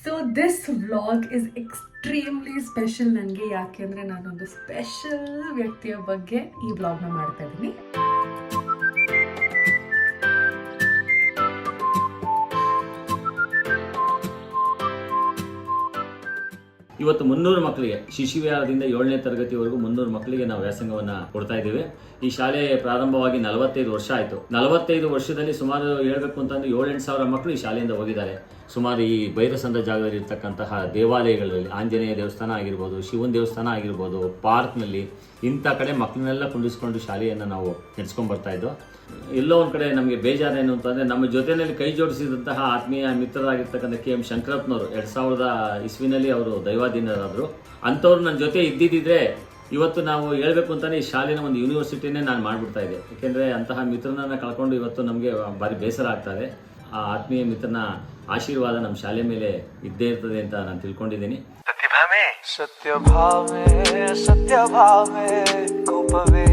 So this vlog is extremely special ನನಗೆ. ಯಾಕೆಂದರೆ ನಾನೊಂದು ಸ್ಪೆಷಲ್ ವ್ಯಕ್ತಿಯ ಬಗ್ಗೆ ಈ ವ್ಲಾಗ್ನ ಮಾಡ್ತಾ ಇದ್ದೀನಿ. ಇವತ್ತು 300 ಮಕ್ಕಳಿಗೆ ಶಿಶುವಿಹಾರದಿಂದ 7ನೇ ತರಗತಿವರೆಗೂ 300 ಮಕ್ಕಳಿಗೆ ನಾವು ವ್ಯಾಸಂಗವನ್ನ ಕೊಡ್ತಾ ಇದ್ದೀವಿ. ಈ ಶಾಲೆ ಪ್ರಾರಂಭವಾಗಿ 45 ವರ್ಷ ಆಯಿತು. 45 ವರ್ಷದಲ್ಲಿ ಸುಮಾರು ಹೇಳ್ಬೇಕು ಅಂತಂದ್ರೆ 7-8 ಸಾವಿರ ಮಕ್ಕಳು ಈ ಶಾಲೆಯಿಂದ ಹೋಗಿದ್ದಾರೆ. ಸುಮಾರು ಈ ಬೈರಸಂದ ಜಾಗದಲ್ಲಿ ಇರ್ತಕ್ಕಂತಹ ದೇವಾಲಯಗಳಲ್ಲಿ ಆಂಜನೇಯ ದೇವಸ್ಥಾನ ಆಗಿರ್ಬೋದು, ಶಿವನ ದೇವಸ್ಥಾನ ಆಗಿರ್ಬೋದು, ಪಾರ್ಕ್ನಲ್ಲಿ ಇಂಥ ಕಡೆ ಮಕ್ಕಳನ್ನೆಲ್ಲ ಕುಂಡಿಸ್ಕೊಂಡು ಶಾಲೆಯನ್ನು ನಾವು ನಡೆಸ್ಕೊಂಡು ಬರ್ತಾ ಇದ್ದೋ. ಎಲ್ಲೋ ಒಂದು ಕಡೆ ನಮಗೆ ಬೇಜಾರೇನು ಅಂತಂದರೆ, ನಮ್ಮ ಜೊತೆಯಲ್ಲಿ ಕೈ ಜೋಡಿಸಿದಂತಹ ಆತ್ಮೀಯ ಮಿತ್ರರಾಗಿರ್ತಕ್ಕಂಥ KM ಶಂಕರಪ್ಪನವರು 2000 ಇಸ್ವಿನಲ್ಲಿ ಅವರು ದೈವಾಧೀನರಾದರು. ಅಂಥವ್ರು ನನ್ನ ಜೊತೆ ಇದ್ದಿದ್ದರೆ ಇವತ್ತು ನಾವು ಹೇಳ್ಬೇಕು ಅಂತಲೇ ಈ ಶಾಲೆನ ಒಂದು ಯೂನಿವರ್ಸಿಟಿನೇ ನಾನು ಮಾಡಿಬಿಡ್ತಾ ಇದ್ದೆ. ಏಕೆಂದರೆ ಅಂತಹ ಮಿತ್ರನನ್ನು ಕಳ್ಕೊಂಡು ಇವತ್ತು ನಮಗೆ ಭಾರಿ ಬೇಸರ ಆಗ್ತದೆ. ಆ ಆತ್ಮೀಯ ಮಿತ್ರನ ಆಶೀರ್ವಾದ ನಮ್ಮ ಶಾಲೆ ಮೇಲೆ ಇದ್ದೇ ಇರ್ತದೆ ಅಂತ ನಾನು ತಿಳ್ಕೊಂಡಿದ್ದೀನಿ. ಸತ್ಯ ಭಾವ ಸತ್ಯ ಭಾವ ಕೋಪವೇ